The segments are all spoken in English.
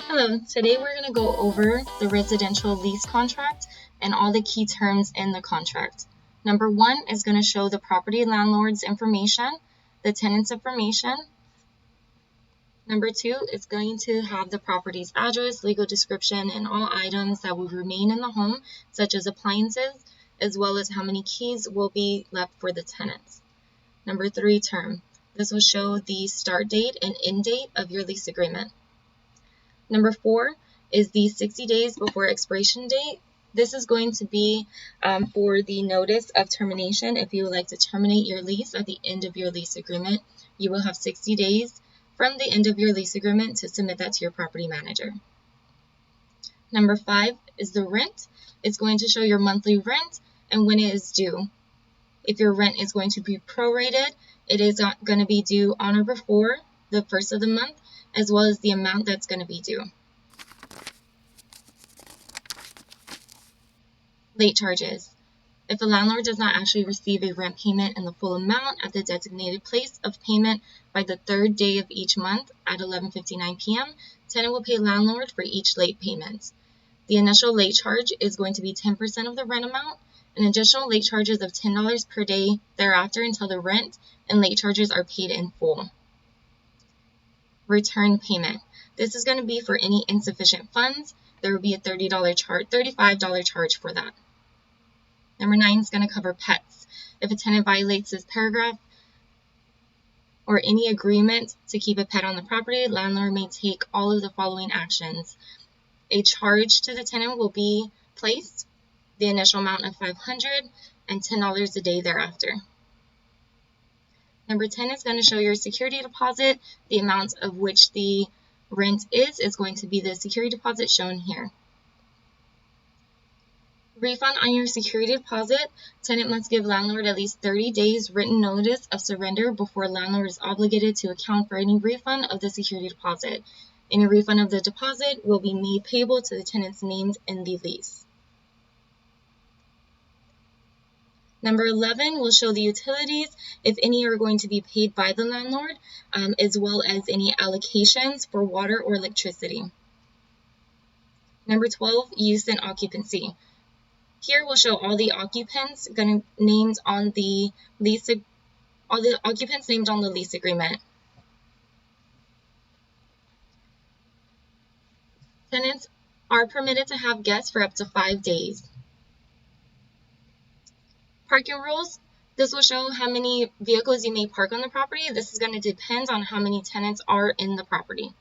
Hello, today we're going to go over the residential lease contract and all the key terms in the contract. Number 1 is going to show the property landlord's information, the tenant's information. Number 2 is going to have the property's address, legal description, and all items that will remain in the home, such as appliances, as well as how many keys will be left for the tenants. Number 3, term. This will show the start date and end date of your lease agreement. Number 4 is the 60 days before expiration date. This is going to be for the notice of termination. If you would like to terminate your lease at the end of your lease agreement, you will have 60 days from the end of your lease agreement to submit that to your property manager. Number 5 is the rent. It's going to show your monthly rent and when it is due. If your rent is going to be prorated, it is going to be due on or before the first of the month, as well as the amount that's going to be due. Late charges. If a landlord does not actually receive a rent payment in the full amount at the designated place of payment by the third day of each month at 11:59 p.m., tenant will pay landlord for each late payment. The initial late charge is going to be 10% of the rent amount, and additional late charges of $10 per day thereafter until the rent and late charges are paid in full. Return payment. This is going to be for any insufficient funds. There will be a $35 charge for that. Number 9 is going to cover pets. If a tenant violates this paragraph or any agreement to keep a pet on the property, landlord may take all of the following actions. A charge to the tenant will be placed, the initial amount of $500 and $10 a day thereafter. Number 10 is going to show your security deposit. The amount of which the rent is going to be the security deposit shown here. Refund on your security deposit. Tenant must give landlord at least 30 days written notice of surrender before landlord is obligated to account for any refund of the security deposit. Any refund of the deposit will be made payable to the tenants named in the lease. Number 11 will show the utilities, if any are going to be paid by the landlord, as well as any allocations for water or electricity. Number 12, use and occupancy. Here we'll show all the occupants named on the lease, all the occupants named on the lease agreement. Tenants are permitted to have guests for up to 5 days. Parking rules. This will show how many vehicles you may park on the property. This is going to depend on how many tenants are in the property.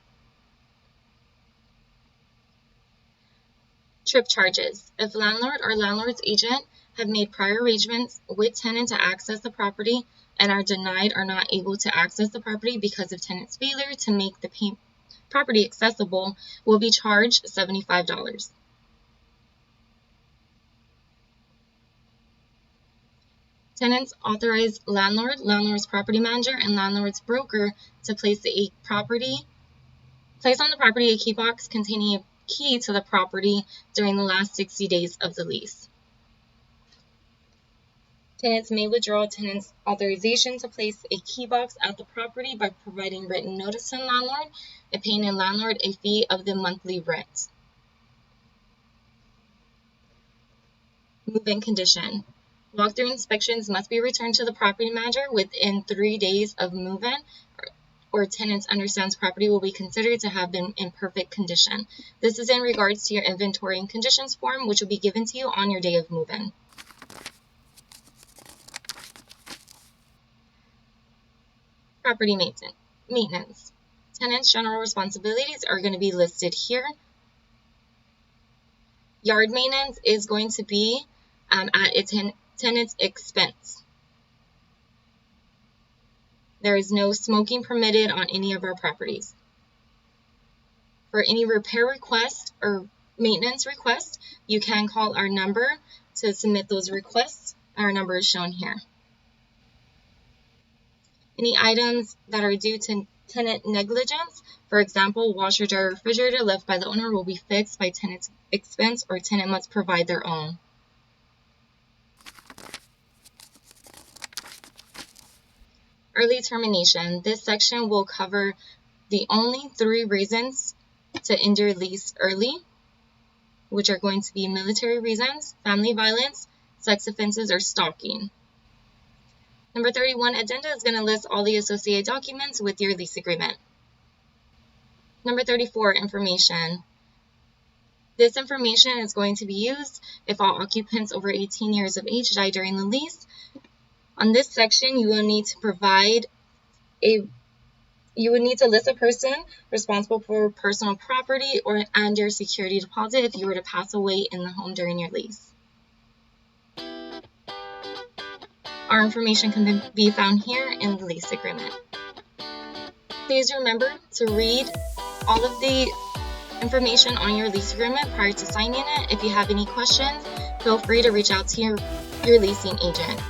Trip charges. If landlord or landlord's agent have made prior arrangements with tenant to access the property and are denied or not able to access the property because of tenant's failure to make the property accessible, will be charged $75. Tenants authorize landlord, landlord's property manager, and landlord's broker to place on the property a key box containing a key to the property during the last 60 days of the lease. Tenants may withdraw a tenant's authorization to place a key box at the property by providing written notice to the landlord and paying the landlord a fee of the monthly rent. Move-in condition. Walkthrough inspections must be returned to the property manager within 3 days of move-in, or tenants understands property will be considered to have been in perfect condition. This is in regards to your inventory and conditions form, which will be given to you on your day of move-in. Property maintenance. Tenants' general responsibilities are going to be listed here. Yard maintenance is going to be at its tenant's expense. There is no smoking permitted on any of our properties. For any repair request or maintenance request, you can call our number to submit those requests. Our number is shown here. Any items that are due to tenant negligence, for example, washer, dryer, refrigerator left by the owner, will be fixed by tenant's expense, or tenant must provide their own. Early termination. This section will cover the only 3 reasons to end your lease early, which are going to be military reasons, family violence, sex offenses, or stalking. Number 31, addenda is going to list all the associated documents with your lease agreement. Number 34, information. This information is going to be used if all occupants over 18 years of age die during the lease. On this section, you will need to list a person responsible for personal property and your security deposit if you were to pass away in the home during your lease. Our information can be found here in the lease agreement. Please remember to read all of the information on your lease agreement prior to signing it. If you have any questions, feel free to reach out to your leasing agent.